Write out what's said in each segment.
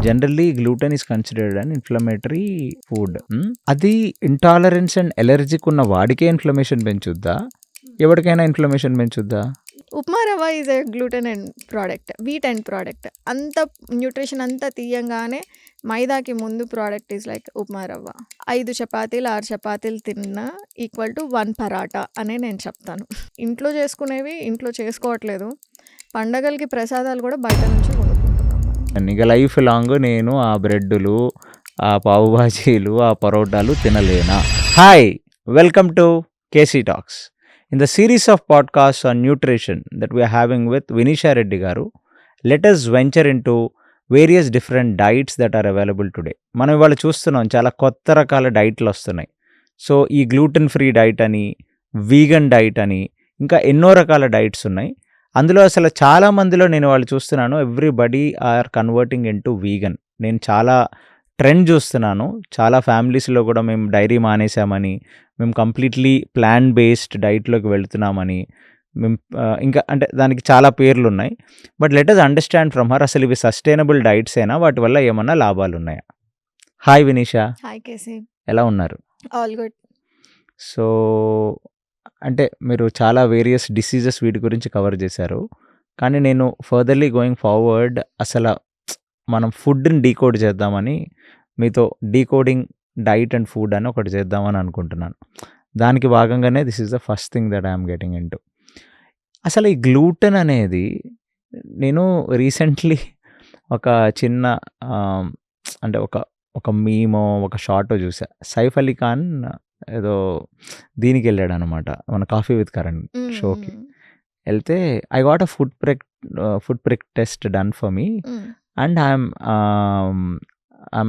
Generally gluten is considered an inflammatory food. అది intolerance and allergic ఉన్న వాడికే inflammation పెంచుద్దా? ఎవరికైనా ఇన్ఫ్లమేషన్ పెంచుద్దా? ఉప్మా రవ్వ is a gluten and product, wheat and product. అంత న్యూట్రిషన్ అంతా తీయంగానే మైదాకి ముందు ప్రోడక్ట్ ఈజ్ లైక్ ఉప్మా రవ్వ. 5 చపాతీలు 6 చపాతీలు తిన్నా ఈక్వల్ టు 1 పరాటా అనే నేను చెప్తాను. ఇంట్లో చేసుకునేవి ఇంట్లో చేసుకోవట్లేదు. పండగలకి ప్రసాదాలు కూడా బయట నుంచి కొనుక్కుంటున్నాం మనం. ఇక లైఫ్ లాంగ్ నేను ఆ బ్రెడ్డులు, ఆ పావు భాజీలు, ఆ పరోటాలు తినలేనా? Hi, welcome to KC talks. In the series of podcasts on nutrition that we are having with Vinisha Reddy garu, let us venture into various different diets that are available today. మనం ఇవాళ చూస్తున్నాం చాలా కొత్త రకాల డైట్లు వస్తున్నాయి. So ఈ gluten free diet అని, vegan diet అని, ఇంకా ఎన్నో రకాల డైట్స్ ఉన్నాయి. అందులో అసలు చాలా మందిలో నేను వాళ్ళు చూస్తున్నాను, everybody are converting into vegan. నేను చాలా ట్రెండ్ చూస్తున్నాను. చాలా ఫ్యామిలీస్లో కూడా మేము డైరీ మానేసామని, మేము కంప్లీట్లీ ప్లాంట్ బేస్డ్ డైట్లోకి వెళుతున్నామని, మేము ఇంకా అంటే దానికి చాలా పేర్లు ఉన్నాయి. But let us understand from her, అసలు ఇవి సస్టైనబుల్ డైట్స్ అయినా, వాటి వల్ల ఏమన్నా లాభాలు ఉన్నాయా? హాయ్ వినీషా, హాయ్ కేసీ, ఎలా ఉన్నారు? All good. సో అంటే మీరు చాలా వేరియస్ డిసీజెస్ వీటి గురించి కవర్ చేశారు. కానీ నేను ఫర్దర్లీ గోయింగ్ ఫార్వర్డ్ అసలు మనం ఫుడ్ని డీకోడ్ చేద్దామని మీతో డీకోడింగ్ డైట్ అండ్ ఫుడ్ అని ఒకటి చేద్దామని అనుకుంటున్నాను. దానికి భాగంగానే this is the first thing that I'm getting into. అసలు ఈ గ్లూటెన్ అనేది నేను రీసెంట్లీ ఒక చిన్న అంటే ఒక మీమో ఒక షార్టో చూసా. సైఫ్ అలీ ఖాన్ ఏదో దీనికి వెళ్ళాడు అనమాట, మన కాఫీ విత్ కరణ్ షోకి వెళ్తే, I got a food prick test done for me and I'm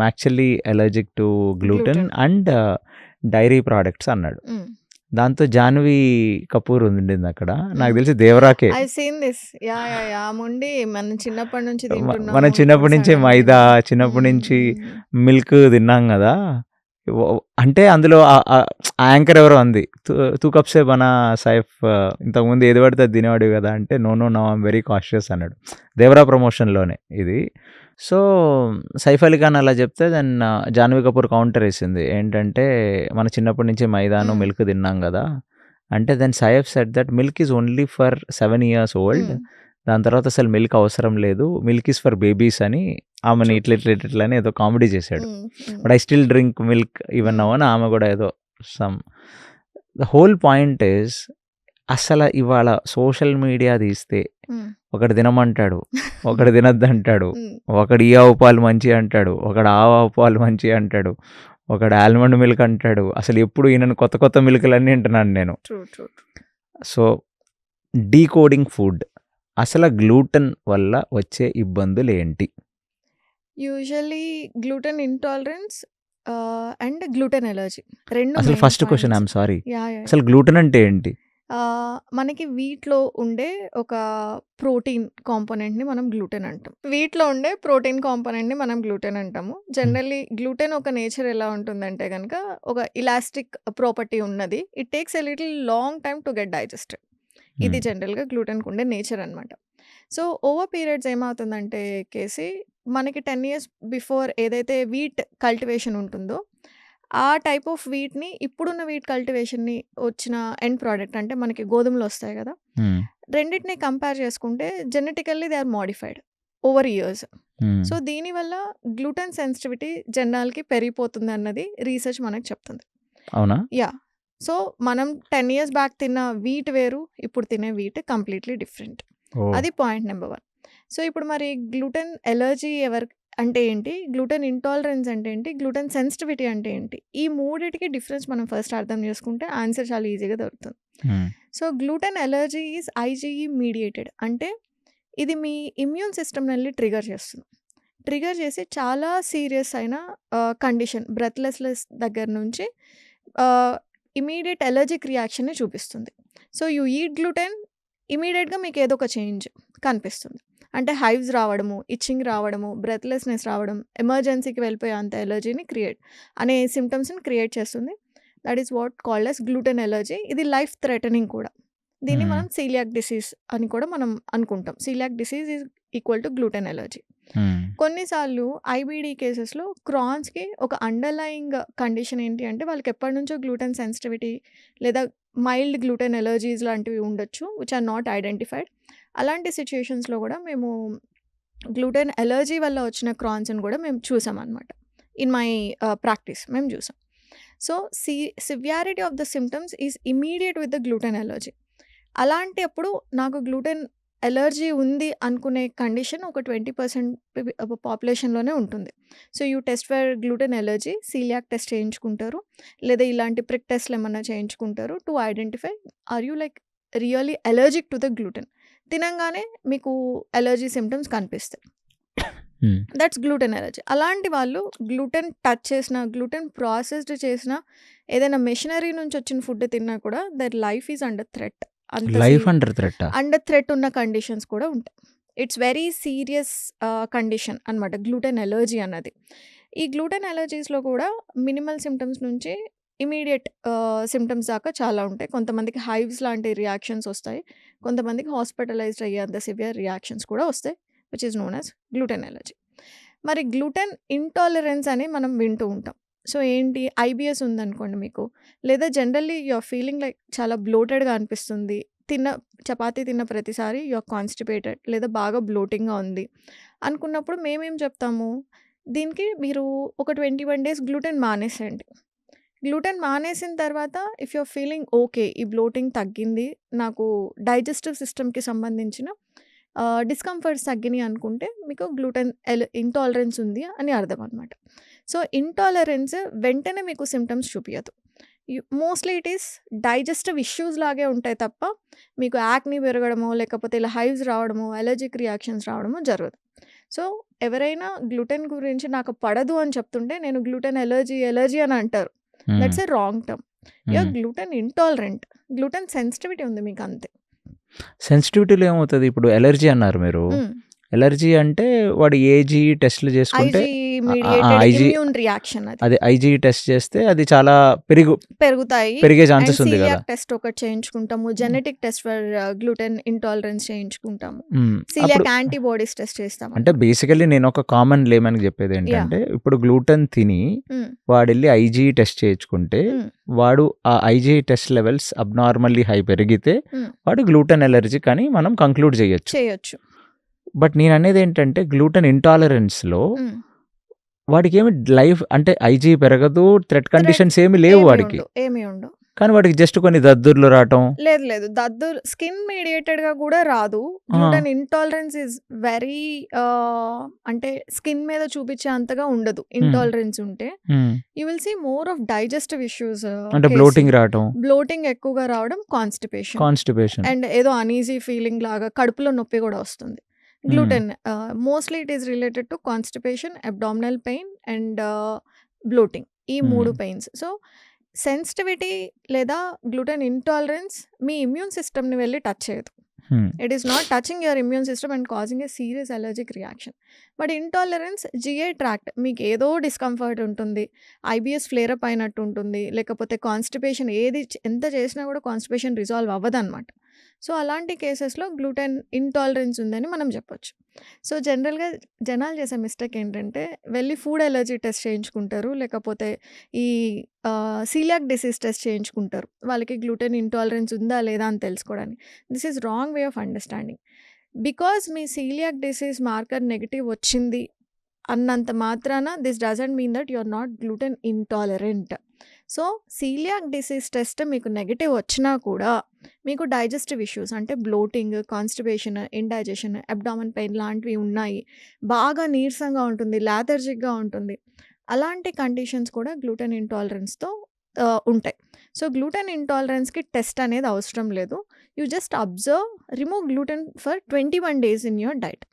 actually allergic to gluten and dairy products అన్నాడు. దాంతో జాన్వీ కపూర్ ఉండింది అక్కడ. నాకు తెలిసి దేవరాకే. మనం చిన్నప్పటి నుంచే మైదా, చిన్నప్పటి నుంచి మిల్క్ తిన్నాం కదా. అంటే అందులో యాంకర్ ఎవరో అంది, తూ కప్సే బనా సైఫ్, ఇంతకుముందు ఏది పడితే అది తినేవాడు కదా అంటే, నో ఐఎమ్ వెరీ కాషియస్ అన్నాడు. దేవరా ప్రమోషన్లోనే ఇది. సో సైఫ్ అలీ ఖాన్ అలా చెప్తే దెన్ జాన్వీ కపూర్ కౌంటర్ వేసింది ఏంటంటే, మన చిన్నప్పటి నుంచి మైదాను మిల్క్ తిన్నాం కదా అంటే, then Saif said that milk is only for 7 years old, దాని తర్వాత అసలు మిల్క్ అవసరం లేదు, మిల్క్ ఈజ్ ఫర్ బేబీస్ అని ఆమెను ఇట్లా అని ఏదో కామెడీ చేశాడు. But I still drink milk even now అని ఆమె కూడా ఏదో some. The whole point is, అసలు ఇవాళ సోషల్ మీడియా తీస్తే ఒకటి తినమంటాడు, ఒకటి తినద్దంటాడు, ఒకడు ఈ ఆవు పాలు మంచి అంటాడు, ఒకడు ఆవు పాలు మంచి అంటాడు, ఒకడు ఆల్మండ్ మిల్క్ అంటాడు. అసలు ఎప్పుడు ఈయన కొత్త మిల్క్లన్నీ వింటున్నాను నేను. సో డీకోడింగ్ ఫుడ్, అసలు గ్లూటెన్ వల్ల వచ్చే ఇబ్బందులు ఏంటి? Usually gluten intolerance and gluten allergy రెండు. అసలు ఫస్ట్ క్వశ్చన్, ఐఎమ్ సారీ, అసలు గ్లూటెన్ అంటే ఏంటి? మనకి వీట్లో ఉండే ఒక ప్రోటీన్ కాంపోనెంట్ని మనం గ్లూటెన్ అంటాం. వీట్లో ఉండే ప్రోటీన్ కాంపోనెంట్ని మనం గ్లూటెన్ అంటాము. జనరల్లీ గ్లూటెన్ ఒక నేచర్ ఎలా ఉంటుందంటే కనుక, ఒక ఇలాస్టిక్ ప్రాపర్టీ ఉన్నది. It takes a little long time to get digested. ఇది జనరల్గా గ్లూటెన్కి ఉండే నేచర్ అనమాట. సో ఓవర్ పీరియడ్స్ ఏమవుతుందంటే కేసీ, మనకి 10 years బిఫోర్ ఏదైతే వీట్ కల్టివేషన్ ఉంటుందో, ఆ టైప్ ఆఫ్ వీట్ని, ఇప్పుడున్న వీట్ కల్టివేషన్ని వచ్చిన ఎండ్ ప్రోడక్ట్ అంటే మనకి గోధుమలు వస్తాయి కదా, రెండింటిని కంపేర్ చేసుకుంటే genetically they are modified over years. So దీనివల్ల గ్లూటెన్ సెన్సిటివిటీ జనాలకి పెరిగిపోతుంది అన్నది రీసెర్చ్ మనకు చెప్తుంది. అవునా? యా. సో మనం 10 years బ్యాక్ తిన్న వీట్ వేరు, ఇప్పుడు తినే వీట్ కంప్లీట్లీ డిఫరెంట్. అది పాయింట్ నెంబర్ 1. సో ఇప్పుడు మరి గ్లూటెన్ ఎలర్జీ అంటే ఏంటి, గ్లూటెన్ ఇంటాలరెన్స్ అంటే ఏంటి, గ్లూటెన్ సెన్సిటివిటీ అంటే ఏంటి, ఈ మూడిటికి డిఫరెన్స్ మనం ఫస్ట్ అర్థం చేసుకుంటే ఆన్సర్ చాలా ఈజీగా దొరుకుతుంది. So gluten allergy is IgE mediated. అంటే ఇది మీ ఇమ్యూన్ సిస్టమ్ వెళ్ళి ట్రిగర్ చేస్తుంది. ట్రిగర్ చేసి చాలా సీరియస్ అయిన కండిషన్, బ్రెత్లెస్నెస్ దగ్గర నుంచి ఇమీడియట్ ఎలర్జిక్ రియాక్షన్ని చూపిస్తుంది. సో యూ ఈట్ గ్లూటెన్, ఇమీడియట్గా మీకు ఏదో ఒక చేంజ్ కనిపిస్తుంది. అంటే హైవ్స్ రావడము, ఇచ్చింగ్ రావడము, బ్రెత్లెస్నెస్ రావడం, ఎమర్జెన్సీకి వెళ్ళిపోయే అంత ఎలర్జీని అనే సిమ్టమ్స్ని క్రియేట్ చేస్తుంది. That is what called as gluten allergy. ఇది లైఫ్ థ్రెటనింగ్ కూడా. దీన్ని మనం సీలియాక్ డిసీజ్ అని కూడా మనం అనుకుంటాం. Coeliac disease is equal to gluten allergy. కొన్నిసార్లు ఐబీడీ కేసెస్లో క్రాన్స్కి ఒక అండర్లయింగ్ కండిషన్ ఏంటి అంటే వాళ్ళకి ఎప్పటి నుంచో గ్లూటెన్ సెన్సిటివిటీ లేదా మైల్డ్ గ్లూటెన్ ఎలర్జీస్ లాంటివి ఉండొచ్చు విచ్ ఆర్ నాట్ ఐడెంటిఫైడ్. అలాంటి సిచ్యుయేషన్స్లో కూడా మేము గ్లూటెన్ ఎలర్జీ వల్ల వచ్చిన క్రాన్స్ని కూడా మేము చూసామన్నమాట. ఇన్ మై ప్రాక్టీస్ మేము చూసాం. So severity of the symptoms is immediate with the gluten allergy. అలాంటి అప్పుడు నాకు గ్లూటెన్ ఎలర్జీ ఉంది అనుకునే కండిషన్ ఒక 20% పాపులేషన్లోనే ఉంటుంది. So you test for gluten allergy, celiac test చేయించుకుంటారు లేదా ఇలాంటి ప్రిక్ టెస్ట్లు ఏమన్నా చేయించుకుంటారు to identify are you like really allergic to the gluten. తినంగానే మీకు ఎలర్జీ సిమ్టమ్స్ కనిపిస్తాయి, దట్స్ గ్లూటెన్ ఎలర్జీ. అలాంటి వాళ్ళు గ్లూటెన్ టచ్ చేసిన, గ్లూటెన్ ప్రాసెస్డ్ చేసిన ఏదైనా మెషినరీ నుంచి వచ్చిన ఫుడ్ తిన్నా కూడా their life is under threat. Under threat ఉన్న కండిషన్స్ కూడా ఉంటాయి. ఇట్స్ వెరీ సీరియస్ కండిషన్ అనమాట గ్లూటెన్ ఎలర్జీ అన్నది. ఈ గ్లూటెన్ ఎలర్జీస్లో కూడా మినిమల్ సిమ్టమ్స్ నుంచి ఇమీడియట్ సిమ్టమ్స్ దాకా చాలా ఉంటాయి. కొంతమందికి హైవ్స్ లాంటి రియాక్షన్స్ వస్తాయి, కొంతమందికి హాస్పిటలైజ్డ్ అయ్యేంత సివియర్ రియాక్షన్స్ కూడా వస్తాయి which is known as gluten allergy. మరి గ్లూటెన్ ఇంటాలరెన్స్ అని మనం వింటూ ఉంటాం. సో ఏంటి, ఐబిఎస్ ఉందనుకోండి మీకు, లేదా జనరల్లీ యూఆర్ ఫీలింగ్ లైక్ చాలా బ్లోటెడ్గా అనిపిస్తుంది, చపాతీ తిన్న ప్రతిసారి యూఆర్ కాన్స్టిపేటెడ్ లేదా బాగా బ్లోటింగ్గా ఉంది అనుకున్నప్పుడు మేమేం చెప్తాము, దీనికి మీరు ఒక 21 days గ్లూటెన్ మానేసేయండి. గ్లూటెన్ మానేసిన తర్వాత ఇఫ్ యూఆర్ ఫీలింగ్ ఓకే, ఈ బ్లోటింగ్ తగ్గింది, నాకు డైజెస్టివ్ సిస్టమ్కి సంబంధించిన డిస్కంఫర్ట్స్ తగ్గినాయి అనుకుంటే మీకు గ్లూటెన్ ఇంటాలరెన్స్ ఉంది అని అర్థం అనమాట. సో ఇంటాలరెన్స్ వెంటనే మీకు సిమ్టమ్స్ చూపించదు. Mostly it is digestive issues లాగే ఉంటాయి తప్ప మీకు యాక్ని పెరగడమో లేకపోతే ఇలా హైవ్స్ రావడమో ఎలర్జిక్ రియాక్షన్స్ రావడమో జరగదు. సో ఎవరైనా గ్లూటెన్ గురించి నాకు పడదు అని చెప్తుంటే నేను గ్లూటెన్ ఎలర్జీ అని అంటారు. That's a wrong term. You're gluten intolerant. Gluten sensitivity ఉంది మీకు, అంతే. సెన్సిటివిటీలో ఏమవుతుంది? ఇప్పుడు ఎలర్జీ అన్నారు మీరు, ఎలర్జీ అంటే వాడు ఏజీ టెస్ట్లు చేసుకుంటే ఇమ్యూన్ రియాక్షన్, అది ఐజీ టెస్ట్ చేస్తే అది చాలా పెరిగే ఛాన్సెస్ ఉంది కదా. టెస్ట్ ఒకటి చేయించుకుంటాము, genetic test for gluten intolerance చేయించుకుంటాము, సిలియాక్ యాంటీబాడీస్ టెస్ట్ చేస్తాము. అంటే బేసికల్లీ నేను ఒక కామన్ లేమని చెప్పేది ఏంటంటే, ఇప్పుడు గ్లూటెన్ తిని వాడు వెళ్ళి ఐజీ టెస్ట్ చేయించుకుంటే వాడు ఆ IG test levels abnormally high పెరిగితే వాడు గ్లూటెన్ ఎలర్జీ కానీ మనం కంక్లూడ్ చేయొచ్చు. బట్ నేను అనేది ఏంటంటే గ్లూటెన్ ఇంటాలరెన్స్లో వాడికి ఏమి లైఫ్ అంటే ఐజీ పెరగదు, థ్రెట్ కండిషన్స్ ఏమి లేవు వాడికి, ఏమి ఉండవు. కానీ వాడికి జస్ట్ కొన్ని దద్దుర్లు రావటం లేదు దద్దుర్ స్కిన్ మీడియేటెడ్ గా కూడా రాదు. గ్లూటెన్ ఇంటాలరెన్స్ ఇస్ వెరీ అంటే స్కిన్ మీద చూపించే అంతగా ఉండదు. ఇంటాలరెన్స్ ఉంటే you will see more of digestive issues, అంటే బ్లోటింగ్ ఎక్కువగా రావడం, కాన్స్టిపేషన్ అండ్ ఏదో అనీజీ ఫీలింగ్ లాగా, కడుపులో నొప్పి కూడా వస్తుంది. Gluten mostly it is related to constipation, abdominal pain and bloating, ఈ 3 పెయిన్స్. సో సెన్సిటివిటీ లేదా గ్లూటెన్ ఇంటాలరెన్స్ మీ ఇమ్యూన్ సిస్టమ్ని వెళ్ళి టచ్ చేయదు. It is not touching your immune system and causing A serious allergic reaction. But intolerance GI tract, మీకు ఏదో discomfort ఉంటుంది, IBS flare up అయినట్టు ఉంటుంది, లేకపోతే కాన్స్టిపేషన్ ఎంత చేసినా కూడా కాన్స్టిపేషన్ రిజాల్వ్ అవ్వదు అనమాట. సో అలాంటి కేసెస్లో గ్లూటెన్ ఇంటాలరెన్స్ ఉందని మనం చెప్పొచ్చు. సో జనరల్గా జనాలు చేసే మిస్టేక్ ఏంటంటే వెళ్ళి ఫుడ్ ఎలర్జీ టెస్ట్ చేయించుకుంటారు, లేకపోతే ఈ సీలియాక్ డిసీజ్ టెస్ట్ చేయించుకుంటారు వాళ్ళకి గ్లూటెన్ ఇంటాలరెన్స్ ఉందా లేదా అని తెలుసుకోవడానికి. This is wrong way of understanding. Because మీ సీలియాక్ డిసీజ్ మార్కర్ నెగిటివ్ వచ్చింది అన్నంత మాత్రాన this doesn't mean that you are not gluten intolerant. So celiac disease test మీకు నెగిటివ్ వచ్చినా కూడా మీకు డైజెస్టివ్ ఇష్యూస్ అంటే bloating, constipation, indigestion, abdomen pain లాంటివి ఉన్నాయి, బాగా నీరసంగా ఉంటుంది, లాథర్జిక్గా ఉంటుంది, అలాంటి కండిషన్స్ కూడా గ్లూటెన్ ఇంటాలరెన్స్తో ఉంటాయి. సో గ్లూటెన్ ఇంటాలరెన్స్కి టెస్ట్ అనేది అవసరం లేదు. You just observe, remove gluten for 21 days in your diet.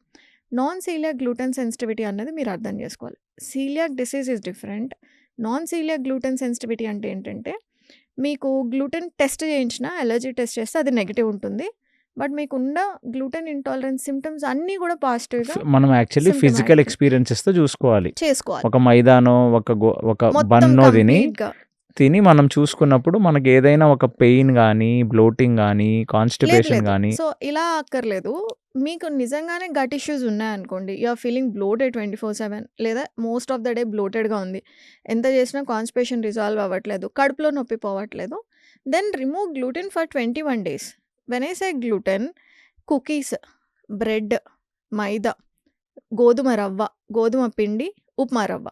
Non coeliac gluten sensitivity అన్నది మీరు అర్థం చేసుకోవాలి. Coeliac disease is different. Non coeliac gluten sensitivity అంటే ఏంటంటే మీకు గ్లూటెన్ టెస్ట్ చేయించిన, ఎలర్జీ టెస్ట్ చేస్తే అది నెగిటివ్ ఉంటుంది, బట్ మీకున్న గ్లూటెన్ ఇంటాలరెన్స్ సిమ్టమ్స్ అన్నీ కూడా పాజిటివ్గా మనం యాక్చువల్లీ ఫిజికల్ ఎక్స్పీరియన్సెస్తో చేసుకోవాలి. ఒక మైదానో ఒక బన్నో తిని తిని మనం చూసుకున్నప్పుడు మనకేదైనా ఒక పెయిన్ గానీ, బ్లోటింగ్ గానీ, లేదు కాన్‌స్టిపేషన్ లేదు. గానీ సో, ఇలా అక్కర్లేదు. మీకు నిజంగానే గట్ ఇష్యూస్ ఉన్నాయనుకోండి, యూ ఆర్ ఫీలింగ్ బ్లోటెడ్ 24/7 లేదా మోస్ట్ ఆఫ్ ద డే బ్లోటెడ్‌గా ఉంది. ఎంత చేసినా కాన్‌స్టిపేషన్ రిజాల్వ్ అవ్వట్లేదు. కడుపులో నొప్పి పోవట్లేదు. Then remove gluten for 21 days. When I say gluten, cookies, bread, maida, గోధుమ రవ్వ, గోధుమ పిండి, ఉప్మా రవ్వ.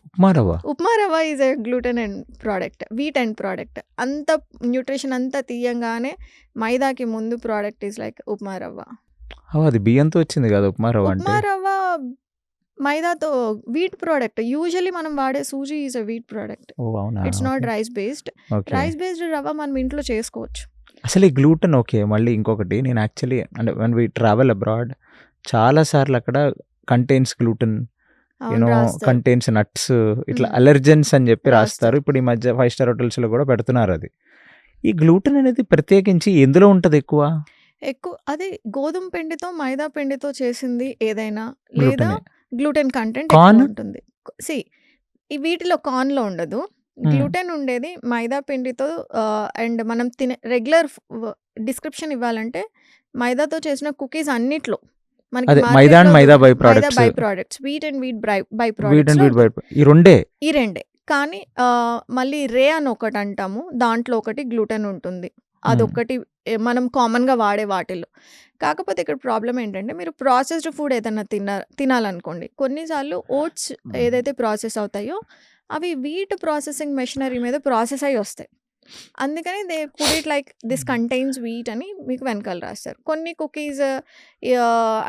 ఉప్మా రవ్వ. ఉప్మా రవ్వ is a gluten end product, wheat end product. అంత న్యూట్రిషన్ అంతా తీయంగానే మైదాకి ముందు ప్రోడక్ట్ ఈజ్ లైక్ ఉప్మా రవ్వ. అది బియ్యంతో వచ్చింది గదా! ఉప్మా రవ్వ అంటే. ఉప్మా రవ్వ మైదాతో వీట్ ప్రోడక్ట్. యూజువల్లీ మనం వాడే sooji is a wheat product. Oh! అవునా? It's not okay. Rice based. Okay. Rice based రవ్వ మనం ఇంట్లో చేసుకోవచ్చు. అసలు ఈ గ్లూటెన్ ఓకే. మళ్ళీ ఇంకొకటి నేను యాక్చువల్లీ అంటే వెన్ వి ట్రావెల్ అబ్రాడ్ చాలా సార్లు అక్కడ కంటైన్స్ గ్లూటెన్, అవును, రాస్తారు. కంటైన్స్ నట్స్ ఇట్లా అలెర్జెన్స్ అని చెప్పి రాస్తారు. రాస్తారు. ఇప్పుడు ఈ మధ్య 5 స్టార్ హోటల్స్‌లో కూడా పెడుతున్నారు అది. ఈ గ్లూటెన్ అనేది ప్రత్యేకించి ఎందులో ఉంటది ఎక్కువ? అది గోధుమ పిండితో, మైదా పిండితో చేసింది ఏదైనా లేదా గ్లూటెనే. Gluten content corn? ఎక్కువ ఉంటుంది. సీ ఈ వీటిలో కార్న్‌లో ఉండదు. గ్లూటెన్ ఉండేది మైదా పిండితో అండ్ మనం తినే రెగ్యులర్ డిస్క్రిప్షన్ ఇవ్వాలంటే మైదాతో చేసిన కుకీస్ అన్నిట్లో మనకి అదే మైదా అండ్ మార్కెట్‌లో maida by maida products. By products, wheat and wheat by wheat and ప్రొడక్ట్స్‌లో వీట్ బై ఉంటుంది. ఈ రెండే. ఈ రెండే. కానీ మళ్ళీ రే అని ఒకటి అంటాము. దాంట్లో ఒకటి గ్లూటెన్ ఉంటుంది. అదొక్కటి మనం కామన్‌గా వాడే వాటిల్లో. కాకపోతే ఇక్కడ ప్రాబ్లమ్ ఏంటంటే మీరు ప్రాసెస్డ్ ఫుడ్ ఏదైనా తినాలనుకోండి. కొన్నిసార్లు ఓట్స్ ఏదైతే ప్రాసెస్ అవుతాయో అవి వీట్ ప్రాసెసింగ్ మెషినరీ మీద ప్రాసెస్ అయ్యి వస్తాయి. అందుకని they put it like this contains wheat అని మీకు వెనకాల రాస్తారు. కొన్ని కుకీస్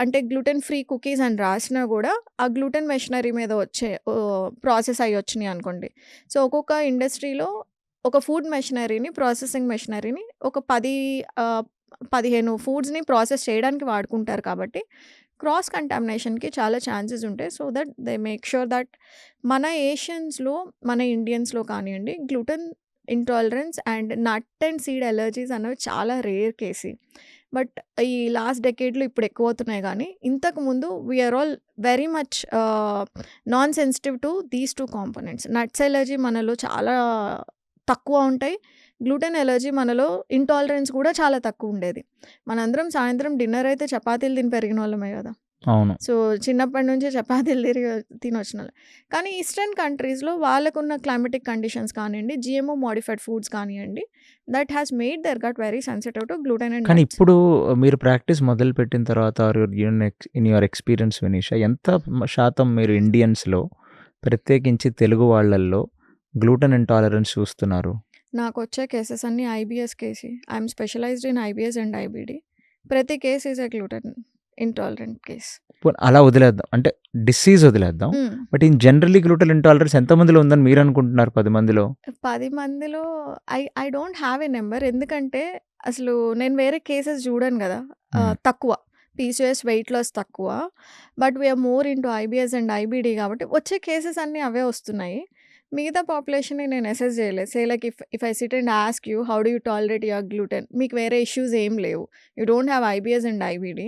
అంటే గ్లూటెన్ ఫ్రీ కుకీస్ అని రాసినా కూడా ఆ గ్లూటెన్ మెషినరీ మీద వచ్చే ప్రాసెస్ అయ్యి వచ్చినాయి అనుకోండి. సో ఒక్కొక్క ఇండస్ట్రీలో ఒక ఫుడ్ మెషినరీని, ప్రాసెసింగ్ మెషినరీని ఒక 15 ఫుడ్స్‌ని ప్రాసెస్ చేయడానికి వాడుకుంటారు కాబట్టి క్రాస్ కంటామినేషన్‌కి చాలా ఛాన్సెస్ ఉంటాయి. So that they make sure that మన ఏషియన్స్‌లో, మన ఇండియన్స్‌లో కానియండి gluten intolerance and nut and seed allergies అనేవి చాలా రేర్ కేసి. బట్ ఈ లాస్ట్ డెకేడ్‌లో ఇప్పుడు ఎక్కువవుతున్నాయి గానీ, ఇంతకుముందు we are all very much non sensitive to these 2 components. Nuts allergy మనలో చాలా తక్కువ ఉంటాయి. గ్లూటెన్ అలర్జీ మనలో ఇంటాలరెన్స్ కూడా చాలా తక్కువ ఉండేది. మనందరం సాయంత్రం డిన్నర్ అయితే చపాతీలు తిని పెరిగినోళ్ళమే గదా! అవును. సో చిన్నప్పటి నుంచి చపాతీలు తినొచ్చినోళ్ళం. కానీ ఈస్టర్న్ కంట్రీస్‌లో వాళ్ళకున్న క్లైమాటిక్ కండిషన్స్ కానియండి, జీఎంఓ మోడిఫైడ్ ఫుడ్స్ కానియండి, that has made their gut very sensitive to gluten and కానీ నట్స్. ఇప్పుడు మీరు ప్రాక్టీస్ మొదలుపెట్టిన తర్వాత or in your experience Vinisha ఎంత శాతం మీరు ఇండియన్స్‌లో ప్రత్యేకించి తెలుగు వాళ్ళల్లో గ్లూటెన్ ఇంటాలరెన్స్ చూస్తున్నారు? నాకొచ్చే కేసెస్ అన్నీ ఐబీఎస్ కేసే. I'm specialised in IBS and IBD. ప్రతి case is a gluten intolerant case. అలా వదిలేద్దాం. అంటే డిసీజ్ వదిలేద్దాం. But in generally gluten intolerance ఎంతమందిలో ఉందని మీరు అనుకుంటున్నారు 10 మందిలో? 10 మందిలో I don't have a number. ఎందుకంటే అసలు నేను వేరే కేసెస్ చూడను గదా! తక్కువ. పీసీఓఎస్, వెయిట్ లాస్ తక్కువ. But we are more into IBS and IBD కాబట్టి వచ్చే కేసెస్ అన్నీ అవే వస్తున్నాయి. మిగతా పాపులేషన్‌ని నేను అసెస్ చేయలేదు. Say like if I SIT and ask you how do you tolerate your gluten? మీకు వేరే ఇష్యూస్ ఏం లేవు. You don't have IBS and IBD.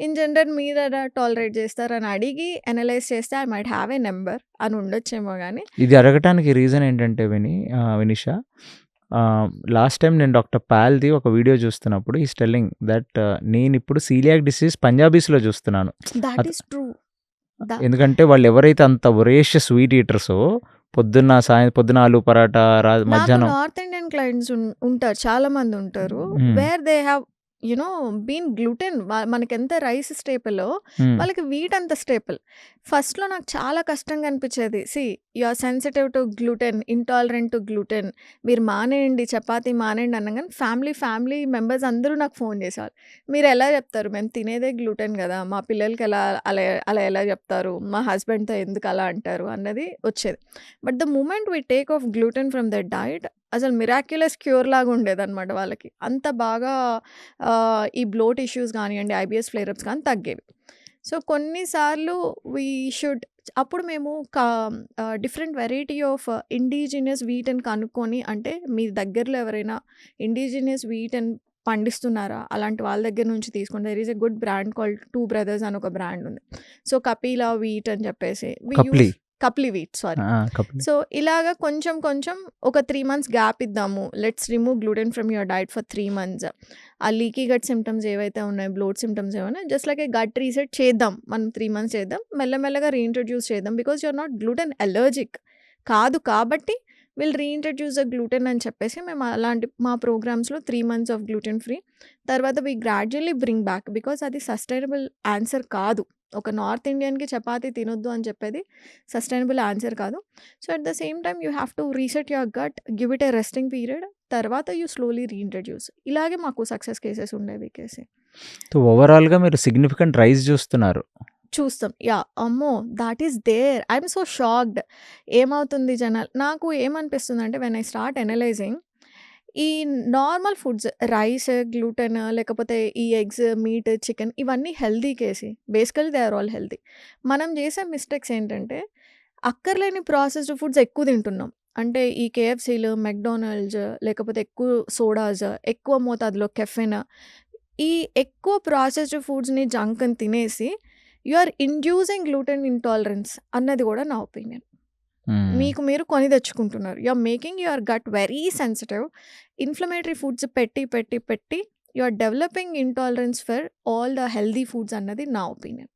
In general మీరు ఎలా టాలరేట్ చేస్తారని అడిగి అనలైజ్ చేస్తే I might have a number అని ఉండొచ్చేమో గానీ. ఇది అడగటానికి రీజన్ ఏంటంటే వినీషా, లాస్ట్ టైమ్ నేను డాక్టర్ పాల్‌ది ఒక వీడియో చూస్తున్నప్పుడు హి ఈస్ టెల్లింగ్ దట్ నేనిప్పుడు సీలియాక్ డిసీజ్ పంజాబీస్‌లో చూస్తున్నాను. That is true. ఎందుకంటే వాళ్ళు ఎవరైతే అంత వొరేషియస్ స్వీట్ ఈటర్సో పొద్దున ఆలు పరాటా నాకు మధ్యాహ్నం నార్త్ ఇండియన్ క్లయింట్స్ ఉంటారు. చాలా మంది ఉంటారు. Where they have been gluten మనకెంత రైస్ స్టేపులో వాళ్ళకి వీట్ అంత స్టేపుల్. ఫస్ట్‌లో నాకు చాలా కష్టంగా అనిపించేది. You are sensitive to gluten, intolerant to gluten. మీరు మానేయండి, చపాతీ మానేయండి అనంగానే ఫ్యామిలీ మెంబర్స్ అందరూ నాకు ఫోన్ చేసేవాళ్ళు. మీరు ఎలా చెప్తారు? మేము తినేదే గ్లూటెన్ గదా! మా పిల్లలకి అలా ఎలా చెప్తారు? మా హస్బెండ్‌తో ఎందుకు అలా అంటారు? అన్నది వచ్చేది. But the moment we take off gluten from that diet అసలు మిరాక్యులస్ క్యూర్ లాగా ఉండేదన్నమాట వాళ్ళకి. అంత బాగా ఈ బ్లోట్ ఇష్యూస్ కానియండి, ఐబీఎస్ ఫ్లేరప్స్ కానీ తగ్గేవి. సో కొన్నిసార్లు వీ షుడ్ అప్పుడు మేము డిఫరెంట్ వెరైటీ ఆఫ్ ఇండిజినియస్ వీట్‌ని కనుక్కొని, అంటే మీ దగ్గరలో ఎవరైనా ఇండిజినియస్ వీట్‌ని పండిస్తున్నారా? అలాంటి వాళ్ళ దగ్గర నుంచి తీసుకుంటే there is a good brand called 2 brothers అని ఒక బ్రాండ్ ఉంది. సో కపీలా వీట్ అని చెప్పేసి కప్లీ వీట్ సారీ. సో ఇలాగా కొంచెం కొంచెం ఒక 3 months గ్యాప్ ఇద్దాము. Let's remove gluten from your diet for 3 months. ఆ లీకీ గట్ సిమ్టమ్స్ ఏవైతే ఉన్నాయో, బ్లోట్ సిమ్టమ్స్ ఏమైనా just like a gut reset చేద్దాం. మనం 3 months చేద్దాం, మెల్లమెల్లగా రీఇంట్రడ్యూస్ చేద్దాం. Because you're not gluten allergic కాదు కాబట్టి విల్ రీఇంట్రడ్యూస్ ద గ్లూటెన్ అని చెప్పేసి మేము అలాంటి మా ప్రోగ్రామ్స్లో 3 months ఆఫ్ గ్లూటెన్ ఫ్రీ, తర్వాత we gradually bring back. Because అది సస్టైనబుల్ ఆన్సర్ కాదు. ఒక నార్త్ ఇండియన్కి చపాతీ తినొద్దు అని చెప్పేది సస్టైనబుల్ ఆన్సర్ కాదు. So at the same time you have to reset your gut, give it a resting period, తర్వాత యూ స్లోలీ రీఇంట్రడ్యూస్. ఇలాగే మాకు సక్సెస్ కేసెస్ ఉండేవి కేసీ. సో ఓవరాల్గా మీరు సిగ్నిఫికెంట్ రైజ్ చూస్తున్నారు. చూస్తాం. అమ్మో! That is there. I'm so shocked. ఏమవుతుంది జనాలు, నాకు ఏమనిపిస్తుందంటే వెన్ ఐ స్టార్ట్ అనలైజింగ్ ఈ నార్మల్ ఫుడ్స్ రైస్, గ్లూటెన్ లేకపోతే ఈ ఎగ్స్, మీట్, చికెన్ ఇవన్నీ హెల్తీ కేసి. Basically they are all healthy. మనం చేసే మిస్టేక్స్ ఏంటంటే అక్కర్లేని ప్రాసెస్డ్ ఫుడ్స్ ఎక్కువ తింటున్నాం. అంటే ఈ కేఎఫ్సీలు, మెక్‌డానల్డ్స్ లేకపోతే ఎక్కువ సోడాస్, ఎక్కువ మోతాదులో కెఫెన్, ఈ ఎక్కువ ప్రాసెస్డ్ ఫుడ్స్‌ని, జంక్‌ని తినేసి you are inducing gluten intolerance అన్నది కూడా నా ఒపీనియన్. మీకు మీరు కొని తెచ్చుకుంటున్నారు. You are making your gut very sensitive. Inflammatory foods పెట్టి పెట్టి పెట్టి you are developing intolerance for all the healthy foods అన్నది నా ఒపీనియన్.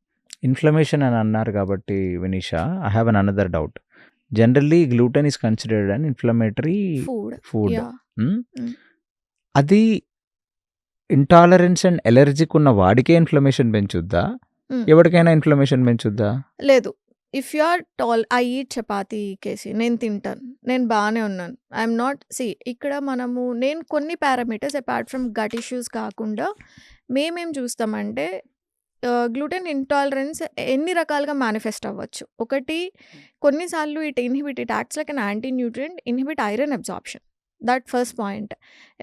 ఇన్ఫ్లమేషన్ అని అన్నారు కాబట్టి Vinisha, I have an another doubt. Generally gluten is considered an inflammatory food. అది intolerance and allergic ఉన్న వాడికే ఇన్ఫ్లమేషన్ పెంచుద్దా, ఎవరికైనా ఇన్ఫ్లమేషన్ పెంచుద్దా? లేదు. If you are tall, I eat chapati కేసి, నేను తింటాను, నేను బాగానే ఉన్నాను. ఐఎమ్ నాట్ ఇక్కడ నేను కొన్ని parameters apart from gut issues కాకుండా మేమేం చూస్తామంటే గ్లూటెన్ ఇంటాలరెన్స్ ఎన్ని రకాలుగా మేనిఫెస్ట్ అవ్వచ్చు. ఒకటి, కొన్నిసార్లు it acts like an anti nutrient, inhibit iron absorption. That first point.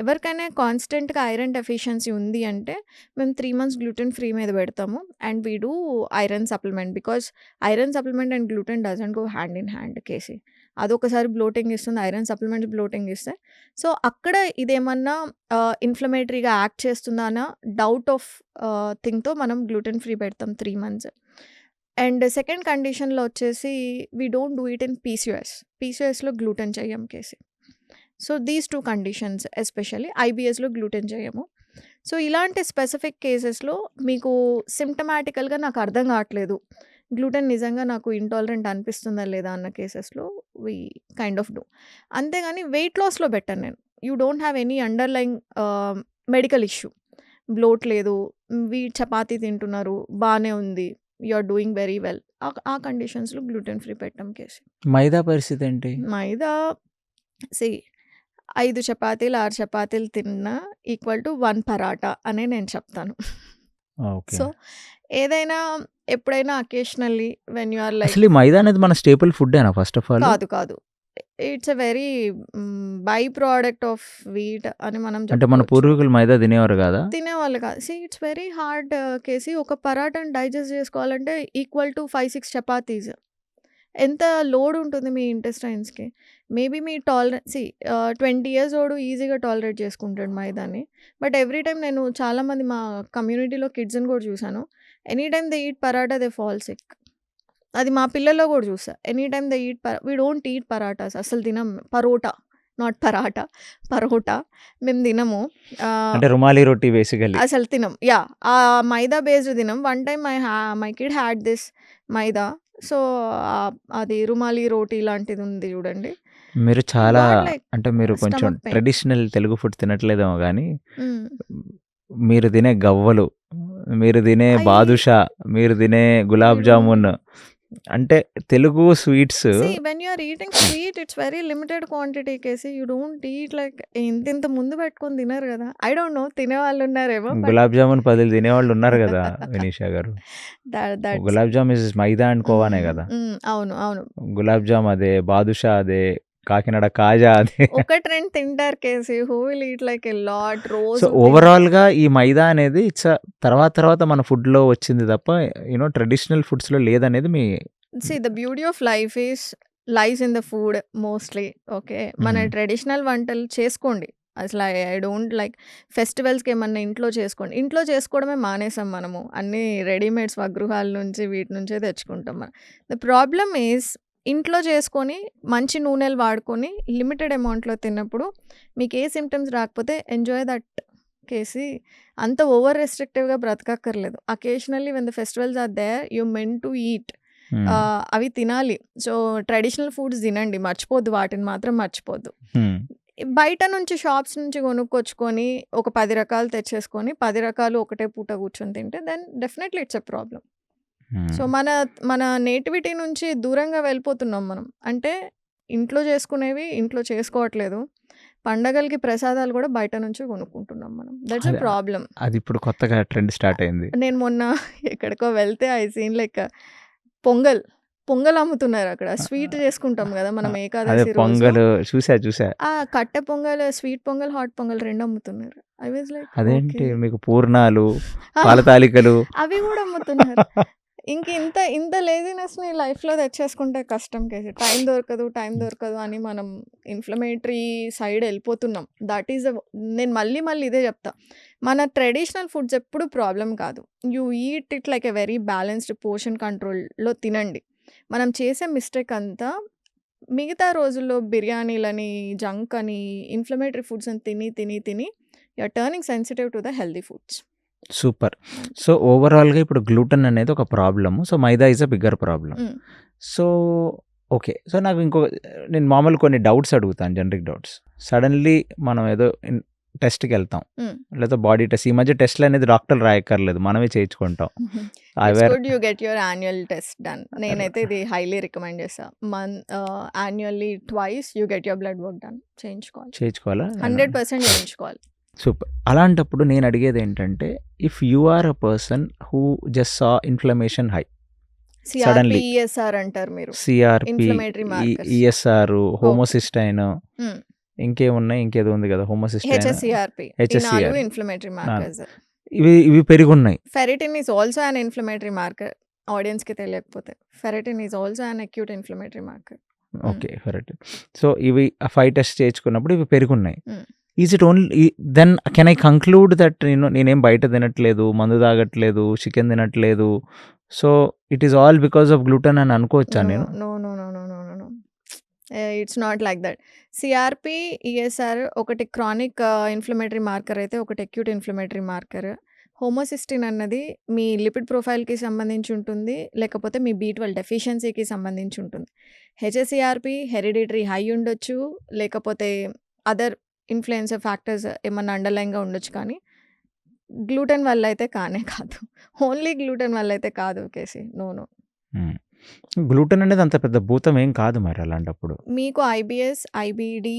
ఎవరికైనా కాన్స్టెంట్గా ఐరన్ డెఫిషియన్సీ ఉంది అంటే మేము 3 months గ్లూటెన్ ఫ్రీ మీద పెడతాము and we do iron supplement. Because iron supplement and gluten doesn't go hand in hand కేసి. అదొకసారి bloating ఇస్తుంది, ఐరన్ సప్లిమెంట్స్ బ్లోటింగ్ ఇస్తాయి. సో అక్కడ ఇదేమన్నా ఇన్ఫ్లమేటరీగా యాక్ట్ చేస్తుందా అన్న డౌట్ ఆఫ్ థింగ్తో మనం గ్లూటెన్ ఫ్రీ పెడతాం 3 months. అండ్ సెకండ్ కండిషన్లో వచ్చేసి we don't do it in పీసీఓఎస్లో గ్లూటెన్ చెయ్యం KC. So these 2 conditions, especially ఐబిఎస్లో గ్లూటెన్ చేయము. సో ఇలాంటి స్పెసిఫిక్ కేసెస్లో మీకు సిమ్టమాటికల్గా నాకు అర్థం కావట్లేదు, గ్లూటెన్ నిజంగా నాకు ఇంటాలరెంట్ అనిపిస్తుందా లేదా అన్న కేసెస్లో వీ కైండ్ ఆఫ్ డూ. అంతేగాని వెయిట్ లాస్లో బెటర్ నేను. You don't have any underlying medical issue, bloat లేదు, చపాతీ తింటున్నారు, బాగానే ఉంది, you are doing very well, ఆ కండిషన్స్లో గ్లూటెన్ ఫ్రీ పెట్టాం కేసి. మైదా పరిస్థితి ఏంటి? మైదా 5 చపాతీలు 6 చపాతీలు తిన్నా ఈక్వల్ టు 1 పరాటా అనే నేను చెప్తాను. సో ఏదైనా ఎప్పుడైనా occasionally when you are like, అసలు మైదా అనేది మన స్టేపుల్ ఫుడ్డేనా ఫస్ట్ ఆఫ్ ఆల్? కాదు. It's a very byproduct of wheat అని మనం అంటే మన పూర్వీకులు మైదా తినేవారు కదా? తినేవాళ్ళు కాదు. ఇట్స్ వెరీ హార్డ్ కేసి. ఒక పరాటాని డైజెస్ట్ చేసుకోవాలంటే ఈక్వల్ టు 5-6 చపాతీస్. ఎంత లోడ్ ఉంటుంది మీ ఇంటెస్టైన్స్కి. మేబీ మీ 20 years ఓడు ఈజీగా టాలరేట్ చేసుకుంటాడు మైదాని. బట్ ఎవ్రీ టైం నేను చాలామంది మా కమ్యూనిటీలో కిడ్స్ని కూడా చూసాను, any time they eat paratha they fall sick. అది మా పిల్లల్లో కూడా చూసా. Any time they eat we don't eat parathas, అసలు తినం. పరోటా, నాట్ పరాటా, పరోటా మేము తినము. అంటే రుమాలి రొట్టి బేసికల్లీ అసలు తినం. ఆ మైదా బేస్డ్ తినం. One time my kid had this maida. So అది రుమాలి రోటీ లాంటిది ఉంది చూడండి. మీరు చాలా అంటే మీరు కొంచెం ట్రెడిషనల్ తెలుగు ఫుడ్ తినట్లేదేమో కానీ మీరు తినే గవ్వలు, మీరు తినే బాదుషా, మీరు తినే గులాబ్ జామున్, అంటే Telugu sweets. When you are eating sweet it's very limited quantity కేసి. యూ డోంట్ ఈట్ లైక్ ఇంత ముందు పెట్టుకొని తినరు కదా. ఐ డోంట్ నో, తినే వాళ్ళు ఉన్నారేమో. గులాబ్ జామున్ 10 తినేవాళ్ళు ఉన్నారు కదా వినీషా గారు. గులాబ్ జామ్ ఇస్ మైదా అండ్ కోవానే కదా. అవును. గులాబ్ జామ్ అదే, బాదుషా అదే, కాకినాడ కాజా అదే. ఒక ట్రెండ్ తింటారు కేసి. Who will eat like a lot rose. So overall గా ఈ మైదా అనేది ఇట్స్ తర్వాత మన ఫుడ్ లో వచ్చింది తప్ప యూనో ట్రెడిషనల్ ఫుడ్స్ లో లేదనేది మీ. The beauty of life is lies in the food mostly. Okay, మన ట్రెడిషనల్ వంటలు చేసుకోండి. అసలు ఐ డోంట్ లైక్ ఫెస్టివల్స్కి ఏమన్నా ఇంట్లో చేసుకోండి. ఇంట్లో చేసుకోవడమే మానేసాం మనము. అన్నీ రెడీమేడ్ స్వగృహాల నుంచి వీటి నుంచే తెచ్చుకుంటాం మనం. ద ప్రాబ్లమ్ ఈజ్ ఇంట్లో చేసుకొని మంచి నూనెలు వాడుకొని లిమిటెడ్ అమౌంట్‌లో తిన్నప్పుడు మీకు ఏ సింప్టమ్స్ రాకపోతే ఎంజాయ్ దట్ కేసి అంత ఓవర్ రెస్ట్రిక్టివ్‌గా బ్రతకక్కర్లేదు. Occasionally when the festivals are there you meant to eat. Hmm. అవి తినాలి. సో, ట్రెడిషనల్ ఫుడ్స్ తినండి. మర్చిపోద్దు, వాటిని మాత్రం మర్చిపోద్దు. హ్మ్. బయట నుంచి షాప్స్ నుంచి కొనుక్కొచ్చుకొని ఒక 10 రకాలు తెచ్చేసుకొని 10 రకాలు ఒకటే పూట కూర్చొని తింటే then definitely it's a problem. So, hmm. మన నేటివిటీ నుంచి దూరంగా వెళ్ళిపోతున్నాం మనం. అంటే ఇంట్లో చేసుకునేవి ఇంట్లో చేసుకోవట్లేదు. పండగలకి ప్రసాదాలు కూడా బయట నుంచి కొనుక్కుంటున్నాం మనం. దట్స్ ఎ అది ప్రాబ్లమ్. అది ఇప్పుడు కొత్తగా ట్రెండ్ స్టార్ట్ అయింది. నేను మొన్న ఎక్కడికో వెళ్తే ఐ సీన్ లైక్ పొంగల్ అమ్ముతున్నారు అక్కడ. స్వీట్ చేసుకుంటాం కదా మనం అదే ఏకాదశి రోజు. పొంగలు చూసా. కట్టె పొంగల్, స్వీట్ పొంగల్, హాట్ పొంగల్ 2 అమ్ముతున్నారు. ఐ వాస్ లైక్ అదేంటి ఓకే. మీకు పూర్ణాలు, పాల తాలికలు అవి కూడా అమ్ముతున్నారు. ఇంత లేజినెస్‌ని లైఫ్‌లో తెచ్చేసుకుంటే కష్టం కేసి. టైం దొరకదు అని మనం ఇన్‌ఫ్లమేటరీ సైడ్ ఎళ్ళిపోతున్నాం. దట్ ఈస్ నేను మళ్ళీ ఇదే చెప్తా. మన ట్రెడిషనల్ ఫుడ్స్ ఎప్పుడు ప్రాబ్లమ్ కాదు. You eat it like a very balanced portion కంట్రోల్‌లో తినండి. మనం చేసే మిస్టేక్ అంతా మిగతా రోజుల్లో బిర్యానీలని, జంక్ అని, ఇన్‌ఫ్లమేటరీ ఫుడ్స్ అని తిని you are turning sensitive to the healthy foods. Super. So, ఓవరాల్‌గా ఇప్పుడు గ్లూటెన్ అనేది ఒక problem. So, maida is a bigger problem. Hmm. So, okay. So, నాకు నేను మామూలు కొన్ని డౌట్స్ అడుగుతాను, జనరిక్ డౌట్స్. సడన్‌లీ మనం ఏదో టెస్ట్‌కెళ్తాం. హ్మ్. లేకపోతే బాడీ టెస్ట్. ఈ మధ్య టెస్ట్‌లు అనేది డాక్టర్లు రాయక్కర్లేదు. మనమే చేయించుకుంటాం. It's aware good you get your annual test done. నేనైతే ఇది హైలీ రికమెండ్ చేస్తా. Annually twice you get your blood work done. చేయించుకోవాలా? 100% చేయించుకోవాలి. సూపర్. అలాంటప్పుడు నేను అడిగేది ఏంటంటే, if you are a person who just saw inflammation high CRP, suddenly ESR అంటారు మీరు. CRP, inflammatory markers. ESR, okay. Homocysteine hmm. ఇంకేమున్నాయి? ఇంకేదో ఉంది కదా! Homocysteine, HSCRP. ఈ 4 హెచ్ఎస్సిఆర్ ఇన్‌ఫ్లమేటరీ 4 మార్కర్స్. ఇవి పెరిగున్నాయి. Ferritin is also an inflammatory marker. ఆడియన్స్‌కి తెలియకపోతే. Ferritin is also an acute inflammatory marker. Okay. Correct. So, ఇవి 5 టెస్ట్ చేయించుకున్నప్పుడు ఇవి పెరుగున్నాయి. హ్మ్. Is it only then can I conclude that నేనేం బయట తినట్లేదు, మందు తాగట్లేదు, చికెన్ తినట్లేదు. So, it is all because of gluten అని అనుకోవచ్చా నో. నేను? It's not like that. CRP, ESR ఒకటి క్రానిక్ ఇన్‌ఫ్లమేటరీ మార్కర్ అయితే ఒకటి అక్యూట్ ఇన్‌ఫ్లమేటరీ మార్కర్. హోమోసిస్టిన్ అన్నది మీ లిపిడ్ ప్రొఫైల్‌కి సంబంధించి ఉంటుంది. లేకపోతే మీ B12 డెఫిషియన్సీకి సంబంధించి ఉంటుంది. హెచ్ఎస్సిఆర్‌పి హెరిడిటరీ హై ఉండొచ్చు. లేకపోతే అదర్ ఇన్‌ఫ్లుయెన్సర్ ఫ్యాక్టర్స్ ఏమన్నా అండర్‌లైన్‌గా ఉండొచ్చు కానీ గ్లూటెన్ వల్ల అయితే కానే కాదు. ఓన్లీ గ్లూటెన్ వల్ల అయితే కాదు కేసి. నో. గ్లూటెన్ అనేది అంత పెద్ద భూతం ఏం కాదు మరి అలాంటప్పుడు. మీకు ఐబీఎస్, ఐబీడీ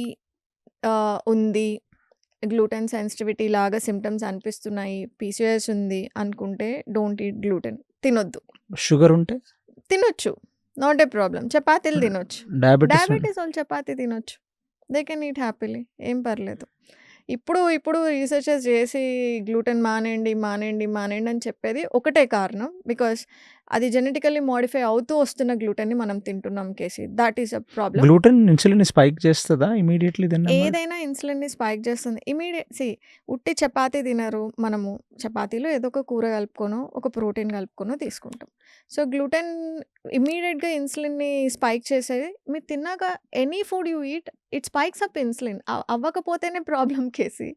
ఉంది. గ్లూటెన్ సెన్సిటివిటీ లాగా సింప్టమ్స్ అనిపిస్తున్నాయి. పీసీఓఎస్ ఉంది అనుకుంటే డోంట్ ఈట్ గ్లూటెన్. తినొద్దు. షుగర్ ఉంటే? తినొచ్చు. Not a problem. చపాతీలు తినొచ్చు. డయాబెటీస్ వాళ్ళు చపాతీ తినొచ్చు. They can eat happily. ఏం పర్లేదు. ఇప్పుడు రీసెర్చెస్ చేసి గ్లూటెన్ మానేయండి అని చెప్పేది ఒకటే కారణం. బికాస్ అది జెనెటికల్లీ మోడిఫై అవుతూ వస్తున్న గ్లూటెన్‌ని మనం తింటున్నాం KC. That is a problem. Gluten insulin spike చేస్తదా ఇమ్మీడియేట్‌లీ తిన్నామా? ఏదైనా ఇన్సులిన్‌ని స్పైక్ చేస్తుంది. ఉట్టి చపాతీ తినరు. మనము చపాతీలో ఏదో ఒక కూర కలుపుకొనో, ఒక ప్రోటీన్ కలుపుకొనో తీసుకుంటాం. సో, గ్లూటెన్ ఇమ్మీడియేట్‌గా ఇన్సులిన్‌ని స్పైక్ చేసేది. మీరు తిన్నాక any food you eat it spikes up insulin. అవ్వకపోతేనే ప్రాబ్లమ్ కేసి.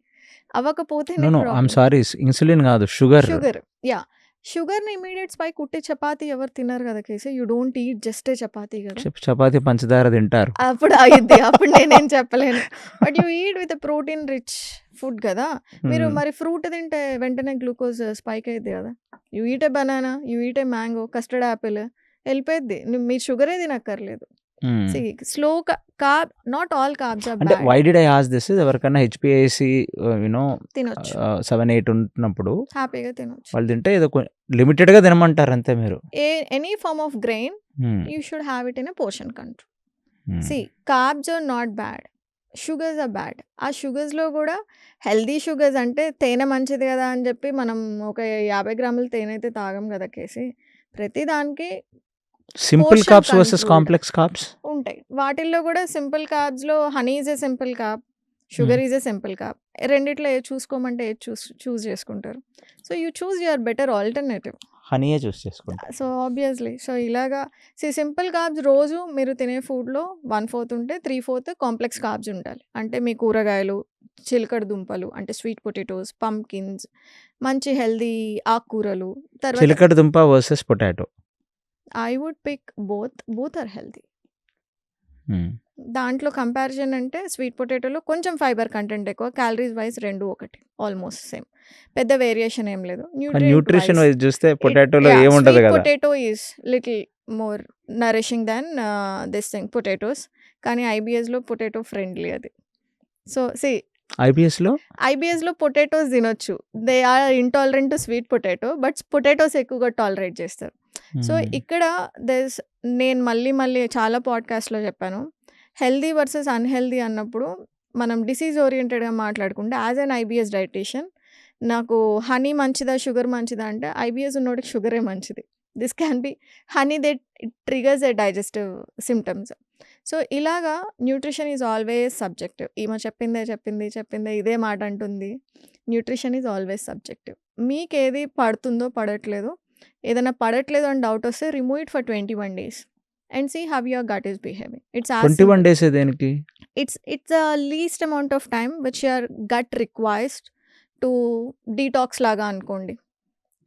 అవ్వకపోతేనే ఐయామ్ ప్రాబ్లమ్. సారీ, ఇన్సులిన్ కాదు, షుగర్. యాహ్! షుగర్‌ని ఇమ్మీడియేట్ స్పైక్ ఉట్టి చపాతీ ఎవరు తినరు కదా KC. You don't eat just a chapati కదా. చపాతీ పంచదార తింటారు. అప్పుడు అయ్యిద్ది. అప్పుడు నేనేం చెప్పలేను. But you eat with protein rich food కదా. మీరు మరి ఫ్రూట్ తింటే వెంటనే గ్లూకోజ్ స్పైక్ అయ్యిద్ది కదా. You eat a banana, you eat a mango, custard apple వెళ్ళిపోయిద్ది. మీరు షుగరే తినక్కర్లేదు. Slow carb, not all carbs are అంటే bad. Why did I ask this is ఎవరికైనా హెచ్‌పిఏసి తినొచ్చు. 7, 8 ఉంటున్నప్పుడు హ్యాపీగా తినొచ్చు. వాళ్ళు తింటే ఏదో లిమిటెడ్‌గా తినమంటారు అంతే మీరు. Any form of grain you should have it in a portion control. Carbs are not bad. Sugars are bad. ఆ షుగర్స్‌లో కూడా హెల్తీ షుగర్స్ అంటే తేనె మంచిది కదా అని చెప్పి మనం ఒక 50 గ్రాముల తేనె అయితే తాగం కదా కేసి. ప్రతి దానికి simple portion carbs versus controlled complex carbs. ఉంటాయి. వాటిల్లో కూడా సింపుల్ కార్బ్స్‌లో honey is a simple carb. Sugar is a simple carb. రెండిట్లో ఏది చూసుకోమంటే ఏది చూస్ చేసుకుంటారు. So, you choose your better alternative. హనీయే చూస్ చేసుకుంటా. సో ఆబ్వియస్లీ సో ఇలాగా సింపుల్ కార్బ్స్ రోజు మీరు తినే ఫుడ్లో 1/4 ఉంటే 3/4 కాంప్లెక్స్ కార్బ్స్ ఉండాలి. అంటే మీ కూరగాయలు, చిలకడ దుంపలు అంటే స్వీట్ పొటాటోస్, పంకిన్స్, మంచి హెల్దీ ఆకుకూరలు. తర్వాత చిలకడ దుంప versus potato. I would pick both are healthy. దాంట్లో కంపారిజన్ అంటే స్వీట్ పొటాటోలో కొంచెం ఫైబర్ కంటెంట్ ఎక్కువ, క్యాలరీస్ వైజ్ 2 ఒకటి ఆల్మోస్ట్ సేమ్, పెద్ద వేరియేషన్ ఏం లేదు. న్యూట్రిషన్ వైజ్ చూస్తే పొటాటోలో ఏముండదు స్వీట్ కదా. Potato is little more nourishing than this thing potatoes. కానీ ఐబిఎస్లో పొటాటో ఫ్రెండ్లీ అది. సో ఐబిఎస్లో పొటాటోస్ తినొచ్చు. They are intolerant to sweet potato, but potatoes ఎక్కువగా టాలరేట్ చేస్తారు. సో ఇక్కడ నేను మళ్ళీ చాలా పాడ్కాస్ట్లో చెప్పాను, హెల్దీ వర్సెస్ అన్హెల్దీ అన్నప్పుడు మనం డిసీజ్ ఓరియంటెడ్గా మాట్లాడుకుంటే యాజ్ అన్ ఐబిఎస్ డైటీషియన్ నాకు హనీ మంచిదా షుగర్ మంచిదా అంటే ఐబిఎస్ ఉన్నోడికి షుగరే మంచిది. This can be honey that it triggers a digestive symptoms. So ఇలాగా న్యూట్రిషన్ ఈజ్ ఆల్వేస్ సబ్జెక్టివ్. ఈమె చెప్పిందే ఇదే మాట అంటుంది. Nutrition is always subjective. మీకు ఏది పడుతుందో పడట్లేదు, ఏదైనా పడట్లేదు అని డౌట్ వస్తే remove it for 21 days and see how your gut is behaving. It's as 21 days దేనికి? It's the least amount of time which your gut requires to detox లాగా అనుకోండి,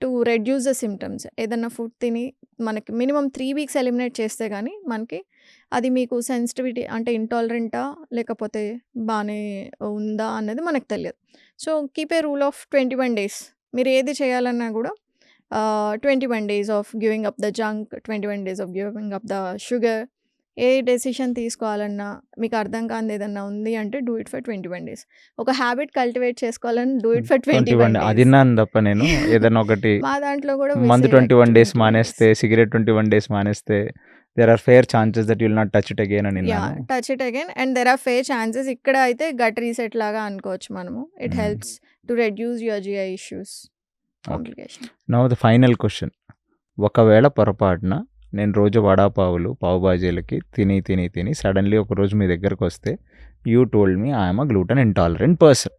టు రెడ్యూస్ ద సిమ్టమ్స్. ఏదన్నా food తిని మనకి minimum 3 weeks eliminate చేస్తే కానీ మనకి అది మీకు సెన్సిటివిటీ అంటే ఇంటాలరెంటా లేకపోతే బాగానే ఉందా అన్నది మనకు తెలియదు. So keep a rule of 21 days. మీరు ఏది చేయాలన్నా కూడా 21 days of giving up the junk, 21 days of giving up the sugar. A decision తీసుకోవాలన్నా మీకు అర్థం కానిది ఏదన్నా ఉంది అంటే డూ ఇట్ ఫర్ 21 days. ఒక హ్యాబిట్ కల్టివేట్ చేసుకోవాలని డూ ఇట్ ఫర్ 21 days. అది నాను తప్ప నేను ఏదైనా ఒకటి మా దాంట్లో కూడా మందు 21 days మానేస్తే, సిగరెట్ 21 days మానేస్తే there are fair chances that you will not touch it again అని విన్నాను. Touch it again and there are fair chances. ఇక్కడ అయితే గట్ రీసెట్ లాగా అనుకోవచ్చు మనము. It helps to reduce your GI issues, complication. Now the final question, ఒకవేళ పొరపాటున నేను రోజు వడాపావులు పావు బాజీలకి తిని సడన్లీ ఒక రోజు మీ దగ్గరకు వస్తే you told me I'm a gluten intolerant person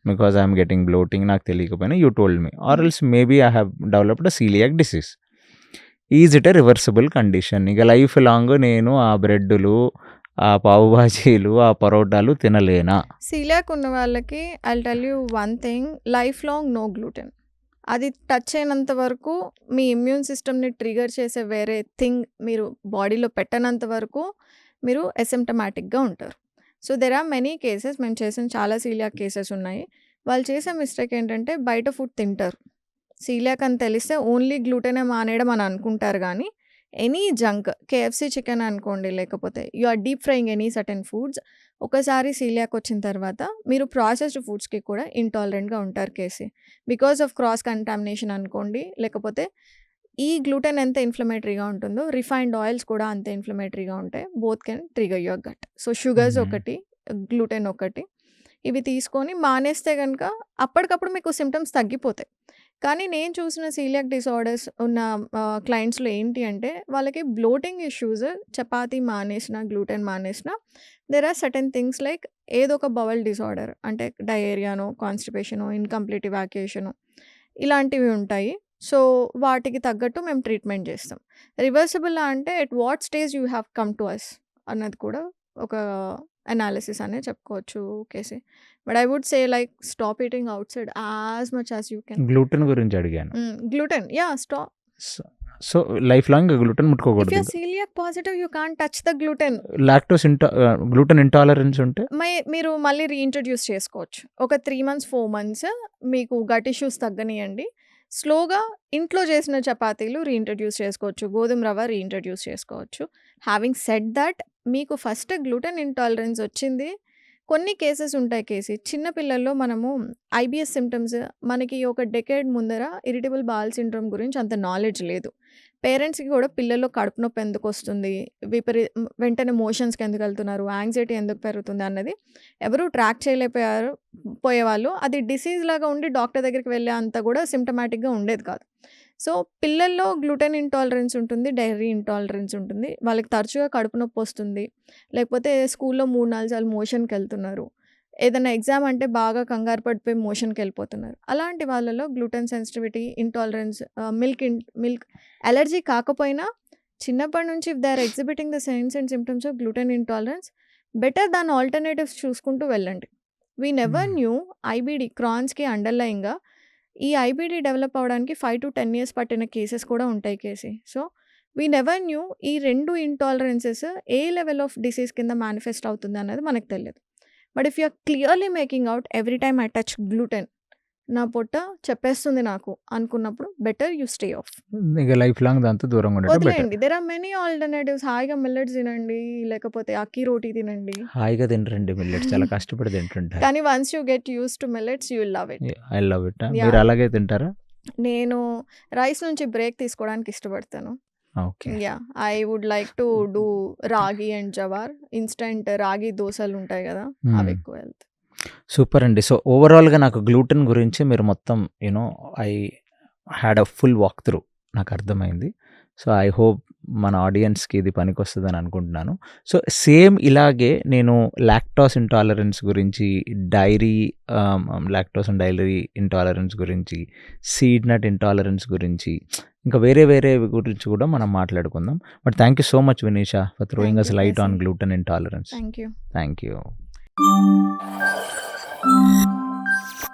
because I'm getting bloating, నాకు తెలియకపోయినా you told me, or else maybe I have developed a coeliac disease. Is it a reversible condition? ఇక లైఫ్ లాంగ్ నేను ఆ బ్రెడ్లు, ఆ పావు బాజీలు, ఆ పరోటాలు తినలేనా? Celiac ఉన్న వాళ్ళకి I tell you one thing, life long no gluten. అది టచ్ అయినంత వరకు మీ ఇమ్యూన్ సిస్టమ్ని ట్రిగర్ చేసే వేరే థింగ్ మీరు బాడీలో పెట్టనంత వరకు మీరు అసిమ్టమాటిక్గా ఉంటారు. So there are many cases, మేము చేసిన చాలా సీలియాక్ కేసెస్ ఉన్నాయి. వాళ్ళు చేసే మిస్టేక్ ఏంటంటే బయట ఫుడ్ తింటారు, సీలియాక్ అని తెలిస్తే ఓన్లీ గ్లూటెనే మానేయడం అని అనుకుంటారు. కానీ ఎనీ జంక్, కేఎఫ్సీ చికెన్ అనుకోండి, లేకపోతే you are deep frying any certain foods, ఒకసారి సీలియాక్ వచ్చిన తర్వాత మీరు ప్రాసెస్డ్ ఫుడ్స్కి కూడా ఇంటాలరెంట్గా ఉంటారు కేసీ, బికాస్ ఆఫ్ క్రాస్ కంటామినేషన్ అనుకోండి. లేకపోతే ఈ గ్లూటెన్ ఎంత ఇన్ఫ్లమేటరీగా ఉంటుందో రిఫైన్డ్ ఆయిల్స్ కూడా అంతే ఇన్ఫ్లమేటరీగా ఉంటాయి. Both can trigger your gut. So sugars ఒకటి, గ్లూటెన్ ఒకటి, ఇవి తీసుకొని మానేస్తే కనుక అప్పటికప్పుడు మీకు సిమ్టమ్స్ తగ్గిపోతాయి. కానీ నేను చూసిన సీలియాక్ డిసార్డర్స్ ఉన్న క్లయింట్స్లో ఏంటి అంటే వాళ్ళకి బ్లోటింగ్ ఇష్యూస్, చపాతీ మానేసిన, గ్లూటెన్ మానేసిన, there are certain things like ఏదో ఒక బవల్ డిసార్డర్ అంటే డయేరియానో, కాన్స్టిపేషనో, ఇన్కంప్లీట్ ఇవాక్యుయేషను, ఇలాంటివి ఉంటాయి. సో వాటికి తగ్గట్టు మేము ట్రీట్మెంట్ చేస్తాం. రివర్సిబుల్ అంటే at what stage you have come to us అన్నది కూడా ఒక అనాలిసిస్ అనే చెప్పుకోవచ్చు కేసీ. But I would say like stop eating outside as much as you can. Gluten గురించి అడిగాను. Gluten stop. So life long gluten ముట్టుకోకూడదు. If you are coeliac positive you can't touch the gluten. Lactose gluten intolerance ఉంటే మీరు మళ్ళీ reintroduce చేసుకోవచ్చు. ఒక 3 months 4 months మీకు gut issues తగ్గనియండి. స్లోగా ఇంట్లో చేసిన చపాతీలు రీఇంట్రడ్యూస్ చేసుకోవచ్చు, గోధుమ రవ్వ రీఇంట్రడ్యూస్ చేసుకోవచ్చు. హ్యావింగ్ సెడ్ దట్, మీకు ఫస్ట్ గ్లూటెన్ ఇంటాలరెన్స్ వచ్చింది, కొన్ని కేసెస్ ఉంటాయి కేసీ. చిన్నపిల్లల్లో మనము ఐబిఎస్ సిమ్టమ్స్ మనకి ఒక డెకేడ్ ముందర ఇరిటబుల్ బాల్ సిండ్రోమ్ గురించి అంత నాలెడ్జ్ లేదు. పేరెంట్స్కి కూడా పిల్లల్లో కడుపు నొప్పి ఎందుకు వస్తుంది, వెంటనే మోషన్స్కి ఎందుకు వెళ్తున్నారు, యాంగ్జైటీ ఎందుకు పెరుగుతుంది అన్నది ఎవరు ట్రాక్ పోయేవాళ్ళు. అది డిసీజ్ లాగా ఉండి డాక్టర్ దగ్గరికి వెళ్ళే అంత కూడా సిమ్టమాటిక్గా ఉండేది కాదు. సో పిల్లల్లో గ్లూటెన్ ఇంటాలరెన్స్ ఉంటుంది, డైరీ ఇంటాలరెన్స్ ఉంటుంది, వాళ్ళకి తరచుగా కడుపు నొప్పి వస్తుంది, లేకపోతే స్కూల్లో 3-4 సార్లు మోషన్కి వెళ్తున్నారు, ఏదైనా ఎగ్జామ్ అంటే బాగా కంగారు పడిపోయి మోషన్‌కెళ్ళిపోతున్నారు. అలాంటి వాళ్ళలో gluten sensitivity, intolerance, milk allergy కాకపోయినా చిన్నప్పటి నుంచి if they are exhibiting the signs and symptoms of gluten intolerance, better దాని ఆల్టర్‌నేటివ్స్ చూసుకుంటూ వెళ్ళండి. We never hmm. Knew IBD క్రాన్స్‌కి అండర్‌లైన్‌గా ఈ ఐబీడీ డెవలప్ అవ్వడానికి 5-10 ఇయర్స్ పట్టిన కేసెస్ కూడా ఉంటాయి కేసీ. సో, వి నెవర్ న్యూ ఈ 2 ఇంటాలరెన్సెస్ ఏ లెవెల్ ఆఫ్ డిసీజ్ కింద మేనిఫెస్ట్ అవుతుంది అన్నది మనకు తెలీదు. But if you are clearly making out every time I touch gluten నా పొట్ట చెప్పేస్తుంది నాకు అనుకున్నప్పుడు బెటర్ యూ స్టే ఆఫ్. ఇక లైఫ్ లాంగ్ దాంతో దూరంగా ఉండటం బెటర్. వదిలేయండి. There are many alternatives. హాయిగా మిల్లెట్స్ తినండి. లేకపోతే అక్కీ రోటీ తినండి. హాయిగా తినరండి మిల్లెట్స్. చాలా కష్టపడి తింటుంటారు. కానీ once you get used to millets you will love it. I love it. Yeah! మీరు అలాగే తింటారా? నేను రైస్ నుంచి బ్రేక్ తీసుకోవడానికి ఇష్టపడతాను. Okay. Yeah! I would like to do ragi and jowar. Instant ragi దోసలుంటాయి గదా! అవి హ్మ్. ఎక్కువ వెళ్తాయి. సూపర్ అండి. సో, ఓవరాల్‌గా నాకు గ్లూటెన్ గురించి మీరు మొత్తం I had a full walk through. నాకు అర్థమైంది. సో, ఐ హోప్ మన ఆడియన్స్‌కి ఇది పనికొస్తదని అనుకుంటున్నాను. సో, సేమ్ ఇలాగే నేను లాక్టోస్ ఇంటాలరెన్స్ గురించి, లాక్టోస్ అండ్ డైరీ ఇంటాలరెన్స్ గురించి, సీడ్ నట్ ఇంటాలరెన్స్ గురించి, ఇంకా వేరే గురించి కూడా మనం మాట్లాడుకుందాం. But thank you so much Vinisha for throwing thank us you light on కేసీ. Gluten intolerance. Thank you. Thank you.